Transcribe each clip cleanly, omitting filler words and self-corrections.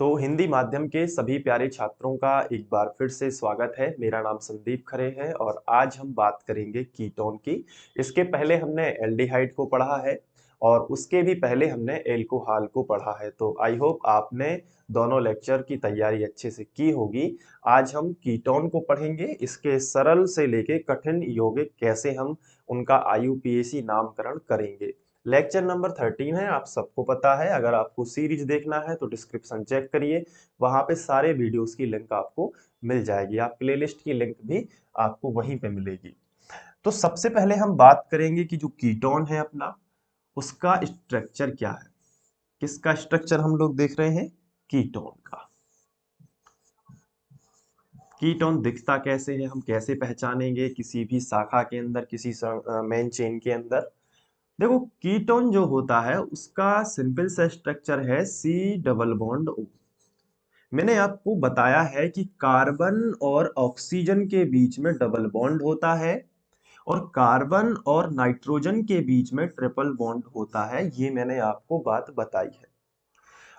तो हिंदी माध्यम के सभी प्यारे छात्रों का एक बार फिर से स्वागत है। मेरा नाम संदीप खरे है और आज हम बात करेंगे कीटोन की। इसके पहले हमने एल्डिहाइड को पढ़ा है और उसके भी पहले हमने एल्कोहल को पढ़ा है। तो आई होप आपने दोनों लेक्चर की तैयारी अच्छे से की होगी। आज हम कीटोन को पढ़ेंगे, इसके सरल से लेके कठिन यौगिक कैसे हम उनका आईयूपीएसी नामकरण करेंगे। लेक्चर नंबर 13 है, आप सबको पता है। अगर आपको सीरीज देखना है तो डिस्क्रिप्शन चेक करिए, वहां पे सारे वीडियोस की लिंक आपको मिल जाएगी। आप प्लेलिस्ट की लिंक भी आपको वहीं पे मिलेगी। तो सबसे पहले हम बात करेंगे कि जो कीटोन है अपना, उसका स्ट्रक्चर क्या है। किसका स्ट्रक्चर हम लोग देख रहे हैं? कीटोन का। कीटोन दिखता कैसे है, हम कैसे पहचानेंगे किसी भी शाखा के अंदर, किसी मेन चेन के अंदर। देखो, कीटोन जो होता है उसका सिंपल सा स्ट्रक्चर है सी डबल बॉन्ड ओ। मैंने आपको बताया है कि कार्बन और ऑक्सीजन के बीच में डबल बॉन्ड होता है और कार्बन और नाइट्रोजन के बीच में ट्रिपल बॉन्ड होता है। ये मैंने आपको बात बताई है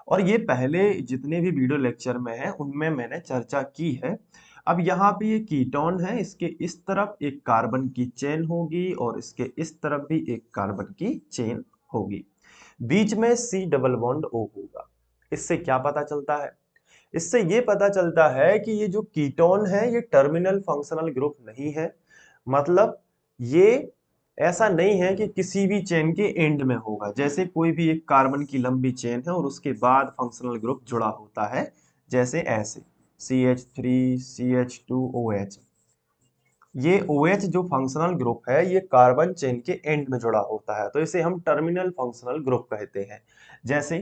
और ये पहले जितने भी वीडियो लेक्चर में है उनमें मैंने चर्चा की है। अब यहाँ पे ये कीटोन है, इसके इस तरफ एक कार्बन की चेन होगी और इसके इस तरफ भी एक कार्बन की चेन होगी। बीच में सी डबल बॉन्ड ओ होगा। इससे क्या पता चलता है? इससे ये पता चलता है कि ये जो कीटोन है ये टर्मिनल फंक्शनल ग्रुप नहीं है। मतलब ये ऐसा नहीं है कि किसी भी चेन के एंड में होगा। जैसे कोई भी एक कार्बन की लंबी चेन है और उसके बाद फंक्शनल ग्रुप जुड़ा होता है, जैसे ऐसे CH3 CH2OH। ये OH जो फंक्शनल ग्रुप है ये कार्बन चेन के एंड में जुड़ा होता है, तो इसे हम टर्मिनल फंक्शनल ग्रुप कहते हैं। जैसे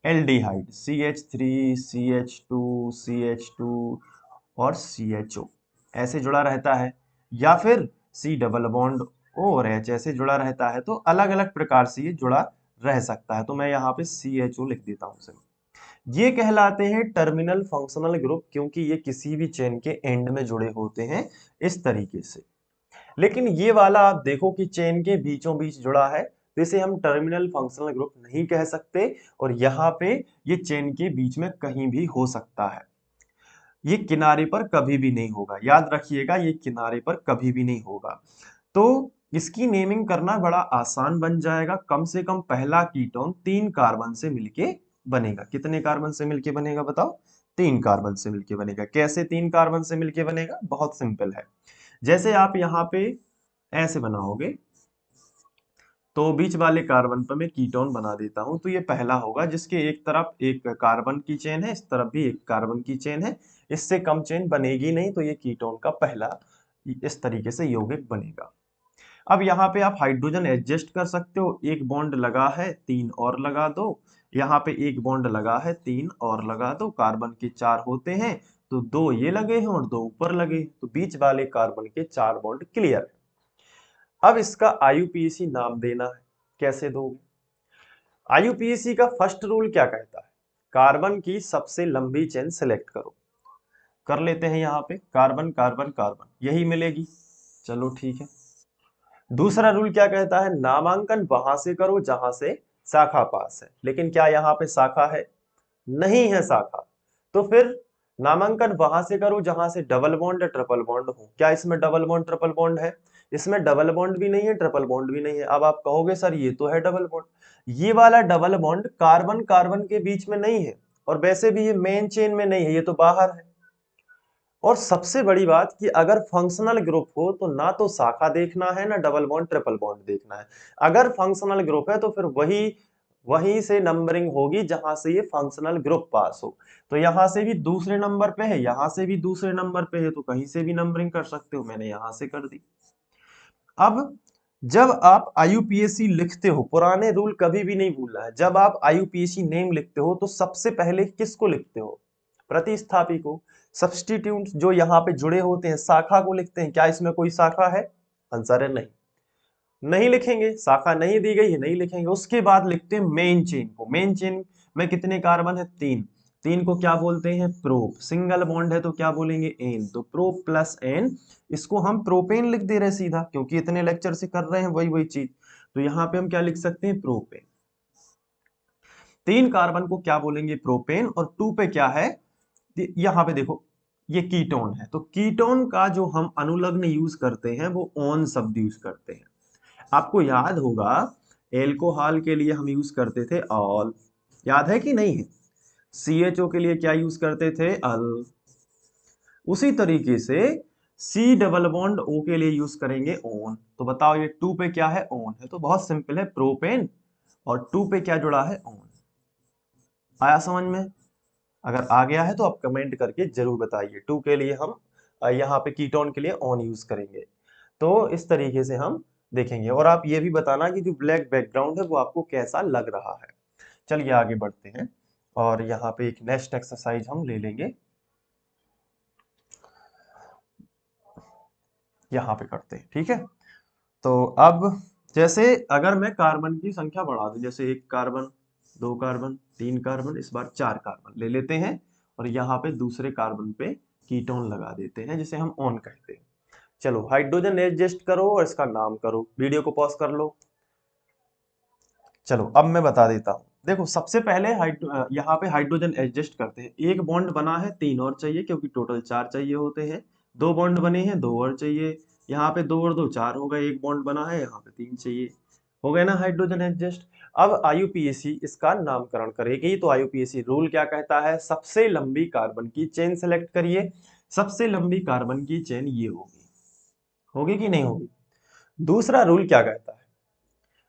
एल्डिहाइड CH3 CH2 CH2 और CHO ऐसे जुड़ा रहता है, या फिर C डबल बॉन्ड O और H ऐसे जुड़ा रहता है। तो अलग अलग प्रकार से ये जुड़ा रह सकता है। तो मैं यहाँ पे CHO लिख देता हूँ सिर्फ। ये कहलाते हैं टर्मिनल फंक्शनल ग्रुप, क्योंकि ये किसी भी चेन के एंड में जुड़े होते हैं इस तरीके से। लेकिन ये वाला आप देखो कि चेन के बीचों बीच जुड़ा है, तो इसे हम टर्मिनल फंक्शनल ग्रुप नहीं कह सकते। और यहाँ पे ये चेन के बीच में कहीं भी हो सकता है, ये किनारे पर कभी भी नहीं होगा। याद रखिएगा, ये किनारे पर कभी भी नहीं होगा। तो इसकी नेमिंग करना बड़ा आसान बन जाएगा। कम से कम पहला कीटोन 3 कार्बन से मिलके बनेगा। कितने कार्बन से मिलके बनेगा बताओ? 3 कार्बन से मिलके बनेगा। कैसे 3 कार्बन से मिलके बनेगा? बहुत सिंपल है। जैसे आप यहाँ पे ऐसे बनाओगे तो बीच वाले कार्बन पर मैं कीटोन बना देता हूं, तो ये पहला होगा जिसके एक तरफ एक कार्बन की चेन है, इस तरफ भी एक कार्बन की चेन है। इससे कम चेन बनेगी नहीं, तो ये कीटोन का पहला इस तरीके से यौगिक बनेगा। अब यहाँ पे आप हाइड्रोजन एडजस्ट कर सकते हो। एक बॉन्ड लगा है, 3 और लगा दो। यहाँ पे एक बॉन्ड लगा है, 3 और लगा दो। कार्बन के 4 होते हैं, तो 2 ये लगे हैं और 2 ऊपर लगे हैं, तो बीच वाले कार्बन के 4 बॉन्ड क्लियर है। अब इसका आईयूपीएसी नाम देना है। कैसे दोगे? आईयूपीएसी का फर्स्ट रूल क्या कहता है? कार्बन की सबसे लंबी चेन सिलेक्ट करो। कर लेते हैं, यहाँ पे कार्बन कार्बन कार्बन यही मिलेगी। चलो ठीक है। दूसरा रूल क्या कहता है? नामांकन वहां से करो जहां से शाखा पास है। लेकिन क्या यहाँ पे शाखा है? नहीं है शाखा। तो फिर नामांकन वहां से करो जहां से डबल बॉन्ड या ट्रिपल बॉन्ड हो। क्या इसमें डबल बॉन्ड ट्रिपल बॉन्ड है? इसमें डबल बॉन्ड भी नहीं है, ट्रिपल बॉन्ड भी नहीं है। अब आप कहोगे सर ये तो है डबल बॉन्ड। ये वाला डबल बॉन्ड कार्बन कार्बन के बीच में नहीं है और वैसे भी ये मेन चेन में नहीं है, ये तो बाहर है। और सबसे बड़ी बात कि अगर फंक्शनल ग्रुप हो तो ना तो शाखा देखना है ना डबल बॉन्ड ट्रिपल बॉन्ड देखना है। अगर फंक्शनल ग्रुप है तो फिर वही वहीं से नंबरिंग होगी जहां से ये फंक्शनल ग्रुप पास हो। तो यहां से भी दूसरे नंबर पे है, यहां से भी दूसरे नंबर पे है, तो कहीं से भी नंबरिंग कर सकते हो। मैंने यहां से कर दी। अब जब आप आईयूपीएसी लिखते हो, पुराने रूल कभी भी नहीं भूलना है। जब आप आईयूपीएसी नेम लिखते हो तो सबसे पहले किसको लिखते हो? प्रतिस्थापी को। सब्स्टिट्यूट जो यहाँ पे जुड़े होते हैं, शाखा को लिखते हैं। क्या इसमें कोई शाखा है? आंसर है नहीं। नहीं लिखेंगे, शाखा नहीं दी गई है, नहीं लिखेंगे। उसके बाद लिखते हैं मेन चेन को। मेन चेन में कितने कार्बन है? 3। 3 को क्या बोलते हैं? प्रोप। सिंगल बॉन्ड है तो क्या बोलेंगे? एन। तो प्रोप प्लस एन, इसको हम प्रोपेन लिख दे रहे हैं सीधा, क्योंकि इतने लेक्चर से कर रहे हैं वही वही चीज। तो यहाँ पे हम क्या लिख सकते हैं? प्रोपेन। 3 कार्बन को क्या बोलेंगे? प्रोपेन। और 2 पे क्या है? यहाँ पे देखो ये कीटोन है, तो कीटोन का जो हम अनुलग्न यूज करते हैं वो ऑन शब्द यूज करते हैं। आपको याद होगा एल्कोहल के लिए हम यूज करते थे ऑल, याद है कि नहीं है? CHO के लिए क्या यूज करते थे? अल। उसी तरीके से सी डबल बॉन्ड ओ के लिए यूज करेंगे ऑन। तो बताओ ये 2 पे क्या है? ऑन है। तो बहुत सिंपल है, प्रोपेन और 2 पे क्या जुड़ा है? ऑन। आया समझ में? अगर आ गया है तो आप कमेंट करके जरूर बताइए। 2 के लिए हम यहाँ पे कीटोन के लिए ऑन यूज करेंगे। तो इस तरीके से हम देखेंगे। और आप ये भी बताना कि जो ब्लैक बैकग्राउंड है वो आपको कैसा लग रहा है। चलिए आगे बढ़ते हैं और यहाँ पे एक नेक्स्ट एक्सरसाइज हम ले लेंगे, यहाँ पे करते हैं, ठीक है। तो अब जैसे अगर मैं कार्बन की संख्या बढ़ा दूं, जैसे 1 कार्बन, 2 कार्बन, 3 कार्बन, इस बार 4 कार्बन ले लेते हैं और यहाँ पे दूसरे कार्बन पे कीटोन लगा देते हैं जिसे हम ऑन कहते हैं। चलो हाइड्रोजन एडजस्ट करो और इसका नाम करो। वीडियो को पॉज कर लो। चलो अब मैं बता देता हूँ। देखो सबसे पहले यहाँ पे हाइड्रोजन एडजस्ट करते हैं। एक बॉन्ड बना है, 3 और चाहिए क्योंकि टोटल 4 चाहिए होते हैं। 2 बॉन्ड बने हैं, 2 और चाहिए। यहाँ पे 2 और 2 4 हो गए। एक बॉन्ड बना है, यहाँ पे 3 चाहिए। हो गए ना हाइड्रोजन एडजस्ट। अब IUPAC इसका नामकरण करेगी। तो IUPAC रूल क्या कहता है? सबसे लंबी कार्बन की चेन सेलेक्ट करिए। सबसे लंबी कार्बन की चेन ये होगी। होगी कि नहीं होगी? दूसरा रूल क्या कहता है?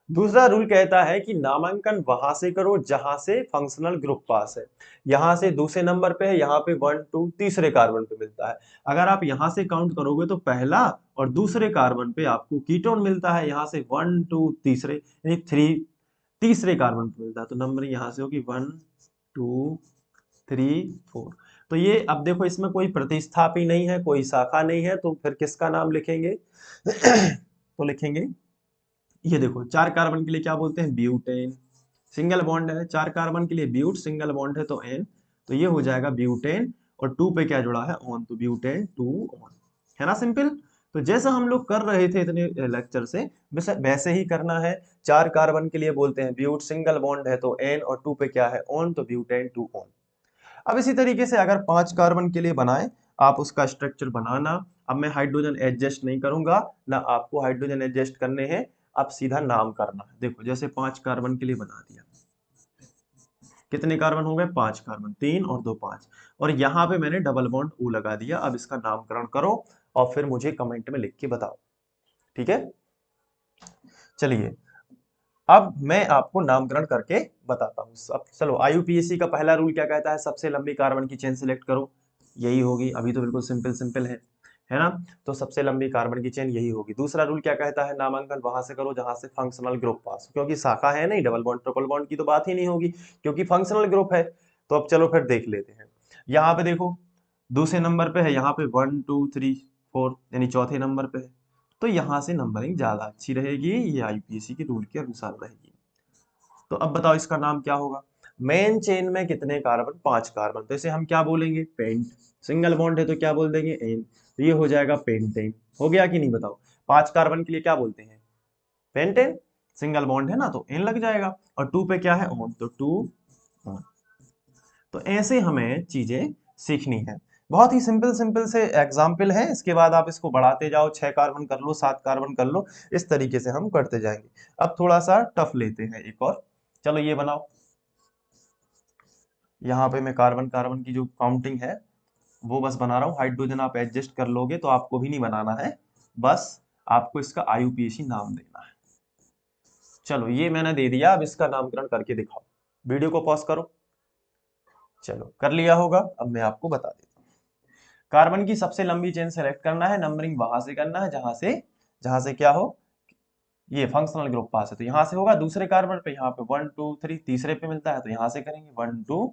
दूसरा रूल कहता है कि नामांकन वहां से करो जहां से फंक्शनल ग्रुप पास है। यहां से दूसरे नंबर पे है, यहाँ पे 1 2 तीसरे कार्बन पे मिलता है। अगर आप यहां से काउंट करोगे तो पहला और दूसरे कार्बन पे आपको कीटोन मिलता है। यहाँ से 1 2 तीसरे यानी 3 तीसरे कार्बन पे मिलता है। तो नंबरिंग यहाँ से होगी 1 2 3 4। तो ये अब देखो इसमें कोई प्रतिस्थापी नहीं है, कोई शाखा नहीं है, तो फिर किसका नाम लिखेंगे? तो लिखेंगे, ये देखो 4 कार्बन के लिए क्या बोलते हैं? ब्यूटेन। सिंगल बॉन्ड है, 4 कार्बन के लिए ब्यूट, सिंगल बॉन्ड है तो एन। तो ये हो जाएगा ब्यूटेन। और 2 पे क्या जुड़ा है? ऑन। तो ब्यूटेन 2 ऑन। है ना सिंपल? तो जैसा हम लोग कर रहे थे इतने लेक्चर से वैसे वैसे ही करना है। 4 कार्बन के लिए बोलते हैं ब्यूट, सिंगल बॉन्ड है तो एन, और 2 पे क्या है? ऑन। तो ब्यूटेन 2 ऑन। अब इसी तरीके से अगर 5 कार्बन के लिए बनाए आप उसका स्ट्रक्चर बनाना। अब मैं हाइड्रोजन एडजस्ट नहीं करूंगा, ना आपको हाइड्रोजन एडजस्ट करने हैं। अब सीधा नाम करना है। देखो जैसे 5 कार्बन के लिए बना दिया। कितने कार्बन हो गए? 5 कार्बन, 3 और 2 5। और यहाँ पे मैंने डबल बॉन्ड ओ लगा दिया। अब इसका नामकरण करो और फिर मुझे कमेंट में लिख के बताओ, ठीक है। चलिए अब मैं आपको नामकरण करके बताता हूँ। अब चलो IUPAC का पहला रूल क्या कहता है? सबसे लंबी कार्बन की चेन सिलेक्ट करो। यही होगी। अभी तो बिल्कुल सिंपल सिंपल है ना? तो सबसे लंबी कार्बन की चेन यही होगी। दूसरा रूल क्या कहता है? नामांकन वहां से करो जहां से फंक्शनल ग्रुप पास हो, क्योंकि शाखा है नहीं, डबल बॉन्ड ट्रिपल बॉन्ड की तो बात ही नहीं होगी क्योंकि फंक्शनल ग्रुप है। तो अब चलो फिर देख लेते हैं। यहाँ पे देखो दूसरे नंबर पे है, यहाँ पे 1 2 3 4 यानी चौथे नंबर पे है। तो यहाँ से नंबरिंग ज्यादा अच्छी रहेगी, ये IUPAC के रूल के अनुसार रहेगी। तो अब बताओ इसका नाम क्या होगा? मेन चेन में कितने कार्बन? 5 कार्बन, तो इसे हम क्या बोलेंगे? पेंट। सिंगल बॉन्ड है तो क्या बोल देंगे? एन। तो ये हो जाएगा पेंटेन। हो गया कि नहीं बताओ? 5 कार्बन के लिए क्या बोलते हैं? पेंटेन। सिंगल बॉन्ड है ना तो एन लग जाएगा। और 2 पे क्या है? ऑन। तो 2 ऑन। तो ऐसे हमें चीजें सीखनी है। बहुत ही सिंपल सिंपल से एग्जाम्पल है, इसके बाद आप इसको बढ़ाते जाओ। 6 कार्बन कर लो, 7 कार्बन कर लो, इस तरीके से हम करते जाएंगे। अब थोड़ा सा टफ लेते हैं एक और। चलो ये बनाओ। यहाँ पे मैं कार्बन कार्बन की जो काउंटिंग है वो बस बना रहा हूँ। हाइड्रोजन आप एडजस्ट कर लोगे तो आपको भी नहीं बनाना है, बस आपको इसका IUPAC नाम देना है। चलो ये मैंने दे दिया। अब इसका नामकरण करके दिखाओ। वीडियो को पॉज करो। चलो कर लिया होगा। अब मैं आपको बता देता हूँ। कार्बन की सबसे लंबी चेन सेलेक्ट करना है। नंबरिंग वहां से करना है जहां से क्या हो? ये फंक्शनल ग्रुप पास है तो यहाँ से होगा। दूसरे कार्बन पे यहाँ पे 1 2 3 तीसरे पे मिलता है तो यहाँ से करेंगे 1 2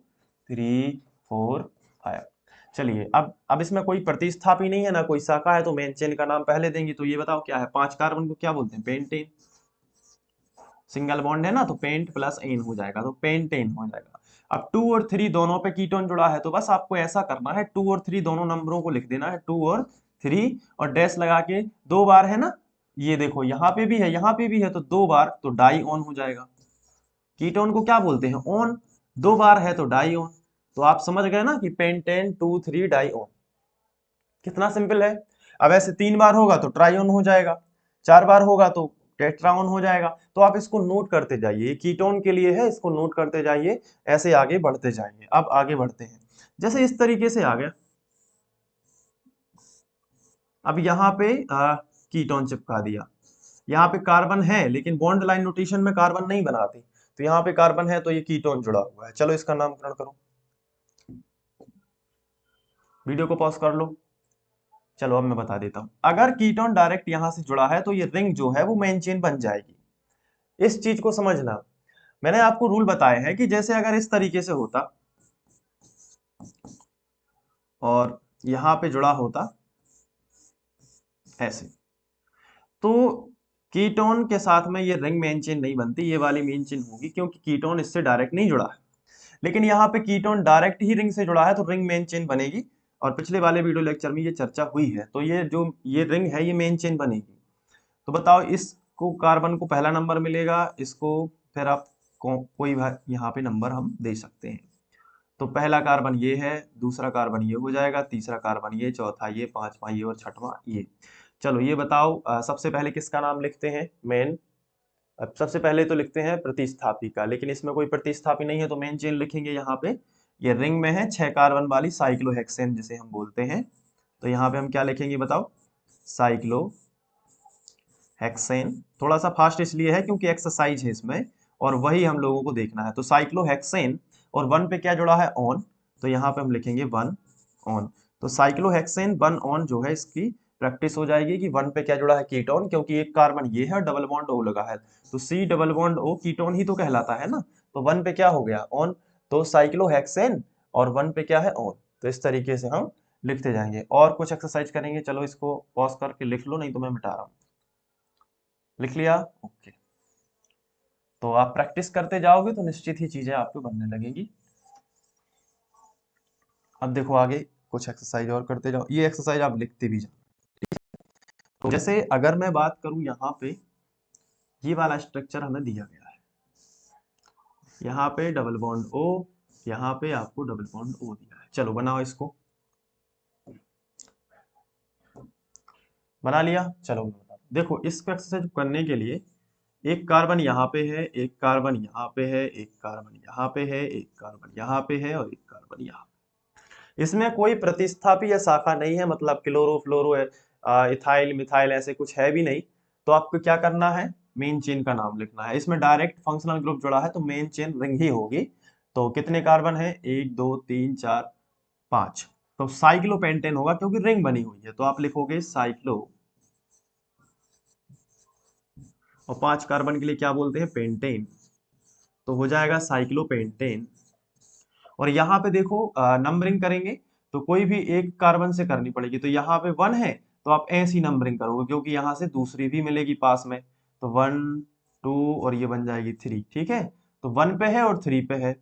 3 4 5। चलिए अब इसमें कोई प्रतिस्थापी नहीं है ना कोई शाखा है, तो मेन चेन का नाम पहले देंगे। तो ये बताओ क्या है? 5 कार्बन को क्या बोलते हैं? पेंटेन। सिंगल बॉन्ड है ना तो पेंट प्लस एन हो जाएगा, तो पेंटेन हो जाएगा। अब 2 और 3 दोनों पे कीटोन जुड़ा है तो बस आपको ऐसा करना है, 2 और 3 दोनों नंबरों को लिख देना है। 2 और 3 और डैश लगा के 2 बार है ना। ये देखो यहाँ पे भी है, यहाँ पे भी है, तो 2 बार तो डाई ऑन हो जाएगा। कीटोन को क्या बोलते हैं? ऑन। 2 बार है तो डाईओन। तो आप समझ गए ना कि पेंटेन 2,3 डाईओन। कितना सिंपल है। अब ऐसे 3 बार होगा तो ट्राईओन हो जाएगा, 4 बार होगा तो टेट्राओन हो जाएगा। तो आप इसको नोट करते जाइए, कीटोन के लिए है, इसको नोट करते जाइए, ऐसे आगे बढ़ते जाइए। अब आगे बढ़ते हैं, जैसे इस तरीके से आ गया। अब यहाँ पे कीटोन चिपका दिया, यहाँ पे कार्बन है लेकिन बॉन्ड लाइन नोटेशन में कार्बन नहीं बनाते, तो यहाँ पे कार्बन है तो ये कीटोन जुड़ा हुआ है। चलो इसका नामकरण करो, वीडियो को पॉज कर लो। चलो अब मैं बता देता हूं, अगर कीटोन डायरेक्ट यहां से जुड़ा है तो ये रिंग जो है वो मेन चेन बन जाएगी। इस चीज को समझना, मैंने आपको रूल बताया है कि जैसे अगर इस तरीके से होता और यहां पे जुड़ा होता ऐसे, तो कीटोन के साथ में ये रिंग मेन चेन नहीं बनती, ये वाली मेन चेन होगी, क्योंकि कीटोन इससे डायरेक्ट नहीं जुड़ा है। लेकिन यहाँ पे कीटोन डायरेक्ट ही रिंग से जुड़ा है तो रिंग मेन चेन बनेगी। और पिछले वाले वीडियो लेक्चर में ये चर्चा हुई है, तो ये जो ये रिंग है ये मेन चेन बनेगी। तो बताओ, इसको कार्बन को पहला नंबर मिलेगा, इसको फिर आप कोई यहाँ पे नंबर हम दे सकते हैं। तो पहला कार्बन ये है, दूसरा कार्बन ये हो जाएगा, तीसरा कार्बन ये, चौथा ये, पांचवा ये और छठवां ये। चलो ये बताओ, सबसे पहले किसका नाम लिखते हैं मेन। अब सबसे पहले तो लिखते हैं प्रतिस्थापी का, लेकिन इसमें कोई प्रतिस्थापी नहीं है तो मेन चेन लिखेंगे। यहाँ पे ये रिंग में है 6 कार्बन वाली साइक्लोहेक्सेन जिसे हम बोलते हैं, तो यहाँ पे हम क्या लिखेंगे बताओ, साइक्लो हेक्सेन। थोड़ा सा फास्ट इसलिए है क्योंकि एक्सरसाइज है इसमें और वही हम लोगों को देखना है। तो साइक्लोहेक्सेन और 1 पे क्या जुड़ा है, ऑन, तो यहाँ पे हम लिखेंगे 1 ऑन। तो साइक्लोहेक्सेन 1 ऑन जो है इसकी प्रैक्टिस हो जाएगी कि 1 पे क्या जुड़ा है, कीटोन, क्योंकि एक कार्बन ये है और डबल बॉन्ड ओ लगा है, तो C double bond O ketone ही तो कहलाता है ना। तो 1 पे क्या हो गया, ऑन, तो साइक्लोहेक्सेन और 1 पे क्या है, ऑन। तो इस तरीके से हम लिखते जाएंगे। और कुछ एक्सरसाइज करेंगे, चलो इसको पॉज करके लिख लो, नहीं तो मैं मिटा रहा हूँ। लिख लिया, ओके। तो आप प्रैक्टिस करते जाओगे तो निश्चित ही चीजें आपको बनने लगेंगी। अब देखो आगे कुछ एक्सरसाइज और करते जाओ, ये एक्सरसाइज आप लिखते भी जाओ। तो जैसे अगर मैं बात करूं, यहाँ पे ये वाला स्ट्रक्चर हमें दिया गया है, यहाँ पे डबल बॉन्ड ओ, यहाँ पे आपको डबल बॉन्ड ओ दिया है। चलो बनाओ इसको, बना लिया। चलो मैं बता दूं। देखो इसको एक्सरसाइज करने के लिए एक कार्बन यहाँ पे है, एक कार्बन यहाँ पे है, एक कार्बन यहाँ पे है, एक कार्बन यहाँ पे है और एक कार्बन यहाँ पे। इसमें कोई प्रतिस्थापी या शाखा नहीं है, मतलब क्लोरो फ्लोरो इथाइल मिथाइल ऐसे कुछ है भी नहीं। तो आपको क्या करना है, मेन चेन का नाम लिखना है। इसमें डायरेक्ट फंक्शनल ग्रुप जुड़ा है तो मेन चेन रिंग ही होगी। तो कितने कार्बन है, 1 2 3 4 5, तो साइक्लोपेंटेन होगा क्योंकि रिंग बनी हुई है, तो आप लिखोगे साइक्लो। और 5 कार्बन के लिए क्या बोलते हैं, पेंटेन, तो हो जाएगा साइक्लोपेंटेन। और यहाँ पे देखो नंबरिंग करेंगे तो कोई भी एक कार्बन से करनी पड़ेगी, तो यहाँ पे 1 है तो आप ऐसी नंबरिंग करोगे क्योंकि यहाँ से दूसरी भी मिलेगी पास में, तो 1 2 और ये बन जाएगी 3, ठीक है। तो 1 पे है और 3 पे है,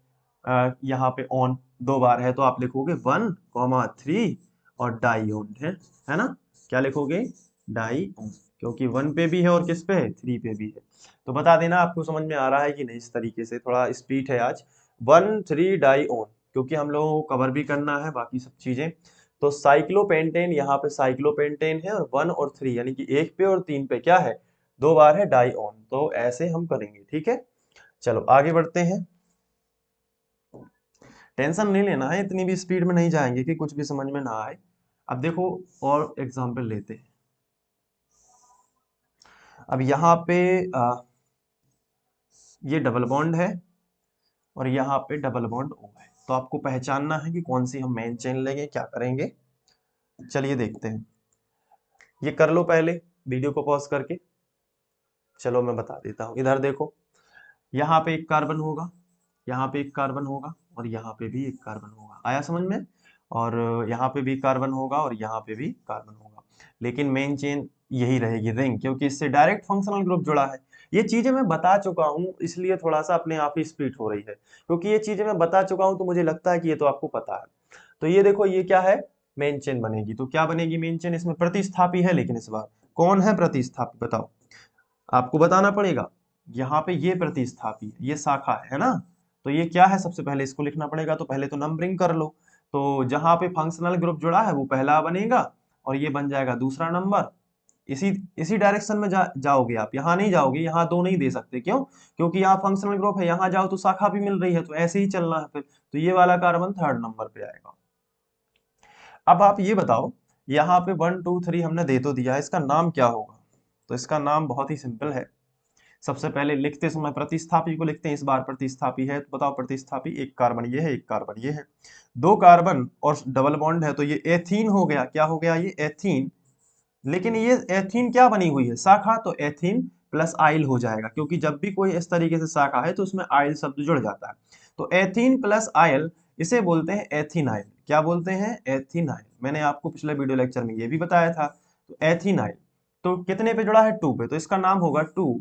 यहाँ पे ऑन 2 बार है तो आप लिखोगे 1,3 और डाईओन है ना। क्या लिखोगे, डाईओन, क्योंकि 1 पे भी है और किस पे है, 3 पे भी है। तो बता देना आपको समझ में आ रहा है कि नहीं। इस तरीके से थोड़ा स्पीड है आज। 1,3 डाईओन, क्योंकि हम लोगों को कवर भी करना है बाकी सब चीजें। तो साइक्लोपेंटेन, यहाँ पे साइक्लोपेंटेन है और 1 और 3 यानी कि 1 पे और 3 पे क्या है, 2 बार है डाईओन। तो ऐसे हम करेंगे, ठीक है। चलो आगे बढ़ते हैं। टेंशन नहीं लेना है, इतनी भी स्पीड में नहीं जाएंगे कि कुछ भी समझ में ना आए। अब देखो और एग्जाम्पल लेते हैं। अब यहाँ पे ये डबल बॉन्ड है और यहाँ पे डबल बॉन्ड ओ है, तो आपको पहचानना है कि कौन सी हम मेन चेन लेंगे, क्या करेंगे। चलिए देखते हैं, ये कर लो पहले वीडियो को पॉज करके। चलो मैं बता देता हूँ, इधर देखो, यहाँ पे एक कार्बन होगा, यहाँ पे एक कार्बन होगा और यहाँ पे भी एक कार्बन होगा, आया समझ में। और यहाँ पे भी कार्बन होगा और यहाँ पे भी कार्बन होगा, लेकिन मेन चेन यही रहेगी, रिंग, क्योंकि इससे डायरेक्ट फंक्शनल ग्रुप जुड़ा है। ये चीजें मैं बता चुका हूँ, इसलिए थोड़ा सा अपने आप ही स्पीड हो रही है, क्योंकि ये चीजें मैं बता चुका हूँ तो मुझे लगता है कि ये तो आपको पता है। तो ये देखो, ये क्या है, मेन चेन बनेगी। तो क्या बनेगी मेन चेन, इसमें प्रतिस्थापी है, लेकिन इस बार कौन है प्रतिस्थापी बताओ, आपको बताना पड़ेगा। यहाँ पे ये प्रतिस्थापी है, ये शाखा है ना, तो ये क्या है, सबसे पहले इसको लिखना पड़ेगा, तो पहले तो नंबरिंग कर लो। तो जहां पे फंक्शनल ग्रुप जुड़ा है वो पहला बनेगा और ये बन जाएगा दूसरा नंबर। इसी इसी डायरेक्शन में जाओगे आप, यहाँ नहीं जाओगे, यहाँ दो नहीं दे सकते, क्यों? क्योंकि यहाँ फंक्शनल ग्रुप है, यहाँ जाओ तो शाखा भी मिल रही है, तो ऐसे ही चलना है फिर। तो ये वाला कार्बन थर्ड नंबर पे आएगा। अब आप ये बताओ, यहाँ पे 1 2 3 हमने दे तो दिया है, इसका नाम क्या होगा? तो इसका नाम बहुत ही सिंपल है। सबसे पहले लिखते समय प्रतिस्थापी को लिखते हैं, इस बार प्रतिस्थापी है तो बताओ प्रतिस्थापी, एक कार्बन ये है, एक कार्बन ये है, दो कार्बन और डबल बॉन्ड है, तो ये एथीन हो गया। क्या हो गया? ये एथीन। लेकिन ये एथीन क्या बनी हुई है? शाखा, तो एथीन प्लस आइल हो जाएगा, क्योंकि जब भी कोई इस तरीके से शाखा है तो उसमें आइल शब्द जुड़ जाता है। तो एथीन प्लस आइल, इसे बोलते हैं एथिनाइल। क्या बोलते हैं? एथिनाइल। मैंने आपको पिछले वीडियो लेक्चर में ये भी बताया था। तो एथिनाइल तो कितने पे जुड़ा है? 2 पे, तो इसका नाम होगा 2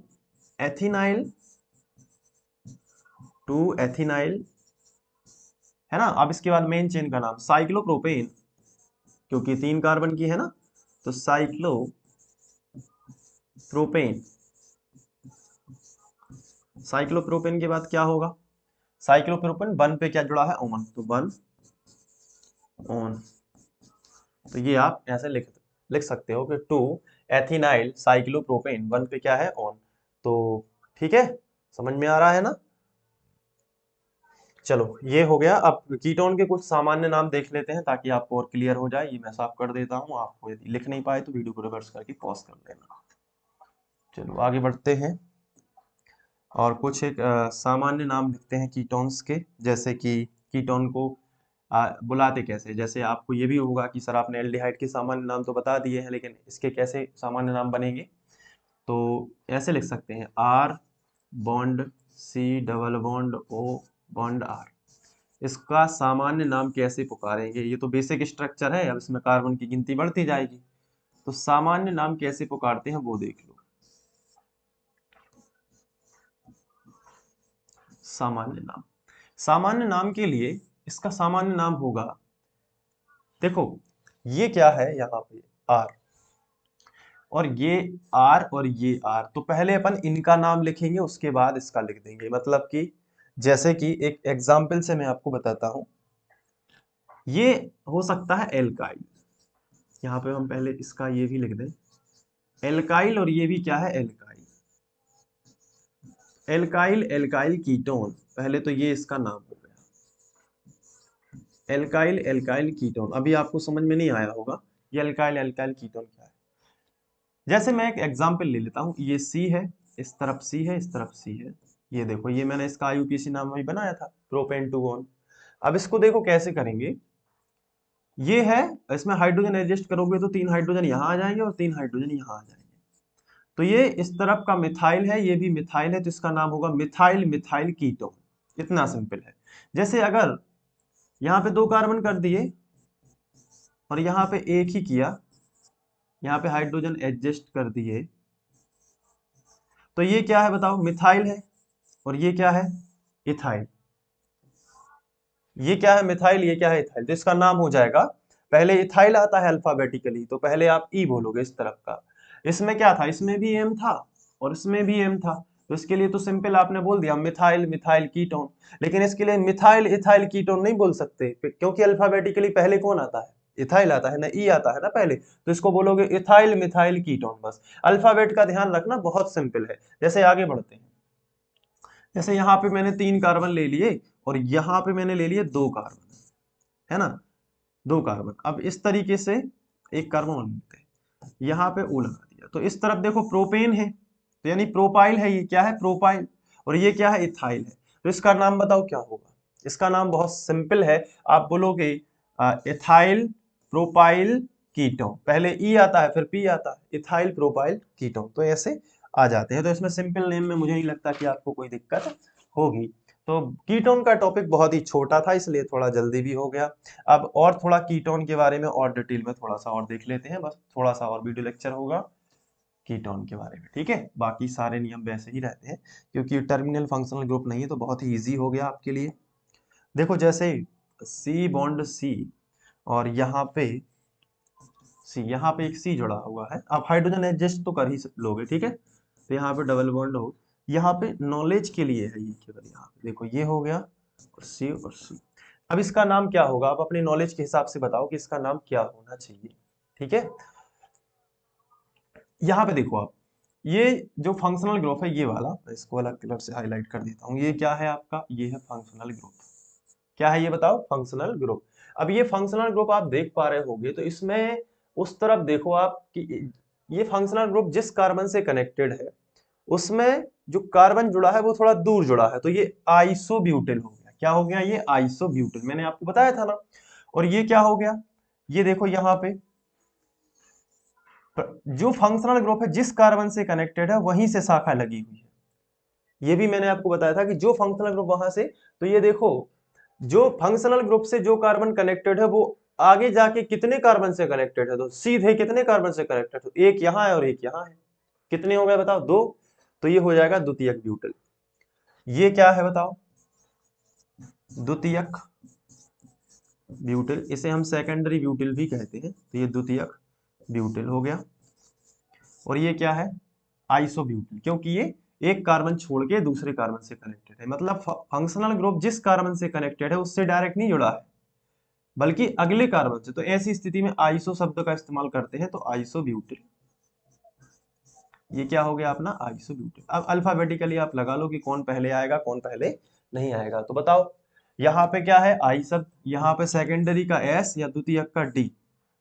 एथिनाइल, 2 एथिनाइल, है ना। अब इसके बाद मेन चेन का नाम साइक्लोप्रोपेन, क्योंकि 3 कार्बन की है ना, तो साइक्लोप्रोपेन। साइक्लोप्रोपेन के बाद क्या होगा? साइक्लोप्रोपेन 1 पे क्या जुड़ा है? ऑन, तो 1 ऑन। तो ये आप ऐसे लिख सकते हो कि 2 एथिनाइल साइक्लोप्रोपेन 1 पे क्या है? ऑन। तो ठीक है, समझ में आ रहा है ना? चलो ये हो गया। अब कीटोन के कुछ सामान्य नाम देख लेते हैं ताकि आपको और क्लियर हो जाए। ये मैं साफ कर देता हूँ, आपको यदि लिख नहीं पाए तो वीडियो को रिवर्स करके पॉज कर लेना। चलो आगे बढ़ते हैं और कुछ एक सामान्य नाम लिखते हैं कीटोन्स के। जैसे कि कीटोन को बुलाते कैसे? जैसे आपको ये भी होगा कि सर आपने एल्डिहाइड के सामान्य नाम तो बता दिए हैं, लेकिन इसके कैसे सामान्य नाम बनेंगे? तो ऐसे लिख सकते हैं, R bond C double bond O bond R. इसका सामान्य नाम कैसे पुकारेंगे? ये तो बेसिक स्ट्रक्चर है, अब इसमें कार्बन की गिनती बढ़ती जाएगी। तो सामान्य नाम कैसे पुकारते हैं वो देख लो। सामान्य नाम, सामान्य नाम के लिए इसका सामान्य नाम होगा, देखो ये क्या है यहाँ पे? आर, और ये आर और ये आर, तो पहले अपन इनका नाम लिखेंगे उसके बाद इसका लिख देंगे। मतलब कि जैसे कि एक एग्जाम्पल से मैं आपको बताता हूं, ये हो सकता है एल्काइल। यहाँ पे हम पहले इसका ये भी लिख दें, एल्काइल, और ये भी क्या है? एल्काइल। एल्काइल, एल्काइल कीटोन, पहले तो ये इसका नाम हो गया एल्काइल, एल्काइल कीटोन। अभी आपको समझ में नहीं आया होगा ये एल्काइल, एल्काइल कीटोन क्या है। जैसे मैं एक एग्जांपल ले लेता हूँ, ये सी है, इस तरफ सी है, इस तरफ सी है। ये देखो, ये मैंने इसका आईयूपीएसी नाम अभी बनाया था, प्रोपेन टू वन। अब इसको देखो कैसे करेंगे। ये है, इसमें हाइड्रोजन एडजस्ट करोगे तो 3 हाइड्रोजन यहाँ आ जाएंगे और 3 हाइड्रोजन यहाँ आ जाएंगे। तो ये इस तरफ का मिथाइल है, ये भी मिथाइल है, तो इसका नाम होगा मिथाइल, मिथाइल कीटोन। इतना सिंपल है। जैसे अगर यहाँ पे 2 कार्बन कर दिए और यहाँ पे एक ही किया, यहाँ पे हाइड्रोजन एडजस्ट कर दिए, तो ये क्या है बताओ? मिथाइल है। और ये क्या है? इथाइल। ये क्या है? मिथाइल। ये क्या है? इथाइल। तो इसका नाम हो जाएगा, पहले इथाइल आता है अल्फाबेटिकली, तो पहले आप ई बोलोगे इस तरफ का। इसमें क्या था? इसमें भी एम था और इसमें भी एम था, तो इसके लिए तो सिंपल आपने बोल दिया मिथाइल, मिथाइल कीटोन। लेकिन इसके लिए मिथाइल इथाइल कीटोन नहीं बोल सकते, क्योंकि अल्फाबेटिकली पहले कौन आता है? इथाइल आता है ना, ई आता है ना पहले, तो इसको बोलोगे इथाइल, मिथाइल कीटोन। बस अल्फाबेट का ध्यान रखना, बहुत सिंपल है। जैसे आगे बढ़ते हैं, जैसे यहाँ पे मैंने 3 कार्बन ले लिए और यहाँ पे मैंने ले लिए 2 कार्बन, है ना, 2 कार्बन। अब इस तरीके से एक कार्बन और लेते हैं, यहाँ पे ओ लगा दिया, तो इस तरफ देखो प्रोपेन है, तो यानी प्रोपाइल है। ये क्या है? प्रोपाइल। और ये क्या है? इथाइल है। तो इसका नाम बताओ क्या होगा? इसका नाम बहुत सिंपल है, आप बोलोगे इथाइल प्रोपाइल कीटोन। पहले ई आता है फिर पी आता है, इथाइल प्रोपाइल कीटोन। तो ऐसे आ जाते हैं। तो इसमें सिंपल नेम में मुझे नहीं लगता कि आपको कोई दिक्कत होगी। तो कीटोन का टॉपिक बहुत ही छोटा था, इसलिए थोड़ा जल्दी भी हो गया। अब और थोड़ा कीटोन के बारे में और डिटेल में थोड़ा सा और देख लेते हैं, बस थोड़ा सा और वीडियो लेक्चर होगा कीटोन के बारे में, ठीक है। बाकी सारे नियम वैसे ही रहते हैं, क्योंकि टर्मिनल फंक्शनल ग्रुप नहीं है, तो बहुत ही इजी हो गया आपके लिए। देखो जैसे सी बॉन्ड सी और यहाँ पे सी, यहाँ पे एक सी जुड़ा हुआ है, आप हाइड्रोजन एडजस्ट तो कर ही लोगे, ठीक है। तो यहाँ पे डबल बॉन्ड हो, यहाँ पे नॉलेज के लिए है ये केवल। यहाँ पे देखो ये हो गया और सी और सी। अब इसका नाम क्या होगा? आप अपने नॉलेज के हिसाब से बताओ कि इसका नाम क्या होना चाहिए। ठीक है, यहाँ पे देखो आप, ये जो फंक्शनल ग्रुप है ये वाला, मैं इसको अलग कलर से हाईलाइट कर देता हूँ। ये क्या है आपका? ये है फंक्शनल ग्रुप। क्या है ये बताओ? Functional group. अब ये फंक्शनल ग्रुप आप देख पा रहे होंगे, तो इसमें उस तरफ देखो आप कि ये फंक्शनल ग्रुप जिस कार्बन से कनेक्टेड है उसमें जो कार्बन जुड़ा है वो थोड़ा दूर जुड़ा है, तो ये आइसोब्यूटिल हो गया। क्या हो गया? ये आइसोब्यूटिल, मैंने आपको बताया था ना। और ये क्या हो गया? ये देखो यहाँ पे जो फंक्शनल ग्रुप है जिस कार्बन से कनेक्टेड है वहीं से शाखा लगी हुई है। ये भी मैंने आपको बताया था कि जो फंक्शनल ग्रुप वहां से, तो ये देखो जो फंक्शनल ग्रुप से जो कार्बन कनेक्टेड है वो आगे जाके कितने कार्बन से कनेक्टेड है? तो सीधे कितने कार्बन से कनेक्टेड? तो एक यहां है और एक यहां है। कितने हो गए बताओ? दो। तो ये हो जाएगा द्वितीयक ब्यूटिल। ये क्या है बताओ? द्वितीयक ब्यूटिल। इसे हम सेकेंडरी ब्यूटिल भी कहते हैं। तो ये द्वितीयक ब्यूटिल हो गया। और ये क्या है? आइसोब्यूटिल, क्योंकि ये एक कार्बन छोड़ के दूसरे कार्बन से कनेक्टेड है। मतलब फंक्शनल ग्रुप जिस कार्बन से कनेक्टेड है उससे डायरेक्ट नहीं जुड़ा है, बल्कि अगले कार्बन से। तो ऐसी स्थिति में आइसो शब्द का इस्तेमाल करते हैं। तो आइसोब्यूटिल, ये क्या हो गया अपना? आइसोब्यूटिल। अब अल्फाबेटिकली आप लगा लो कि कौन पहले आएगा कौन पहले नहीं आएगा। तो बताओ यहाँ पे क्या है? आई शब्द, यहाँ पे सेकेंडरी का एस या द्वितीयक का डी।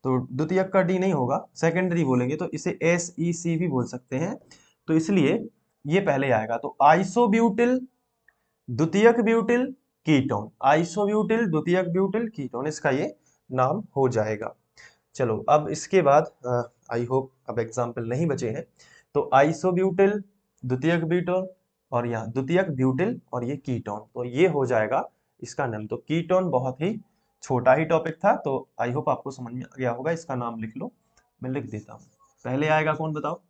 तो द्वितीयक का डी नहीं होगा, सेकेंडरी बोलेंगे तो इसे एस ई सी भी बोल सकते हैं। तो इसलिए ये पहले आएगा। तो आइसोब्यूटिल, द्वितीयक ब्यूटिल, कीटोन। आइसोब्यूटिल, द्वितीयक ब्यूटिल, कीटोन, इसका ये नाम हो जाएगा। चलो अब इसके बाद आई होप अब एग्जाम्पल नहीं बचे हैं। तो आइसोब्यूटिल, द्वितीयक ब्यूटोन, और यहाँ द्वितीयक ब्यूटिल, और ये कीटोन। तो ये हो जाएगा इसका नाम। तो कीटोन बहुत ही छोटा ही टॉपिक था, तो आई होप आपको समझ में आ गया होगा। इसका नाम लिख लो, मैं लिख देता हूँ। पहले आएगा कौन बताओ?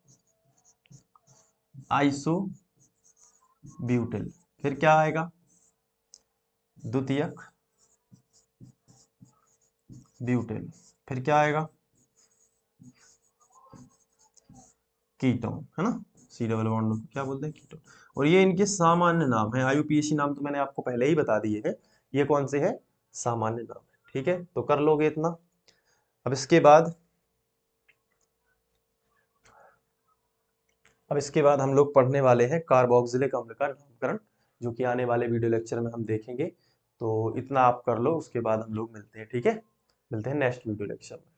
Iso butyl. फिर क्या आएगा? द्वितीयक ब्यूटिल। फिर क्या आएगा? कीटोन, है ना। सी डबल बॉन्ड क्या बोलते हैं? कीटोन। और ये इनके सामान्य नाम है। आईयूपीएसी नाम तो मैंने आपको पहले ही बता दिए हैं। ये कौन से है? सामान्य नाम है। ठीक है, तो कर लोगे इतना। अब इसके बाद हम लोग पढ़ने वाले हैं कार्बोक्सिलिक अम्ल का नामकरण, जो कि आने वाले वीडियो लेक्चर में हम देखेंगे। तो इतना आप कर लो, उसके बाद हम लोग मिलते हैं। ठीक है, मिलते हैं नेक्स्ट वीडियो लेक्चर में।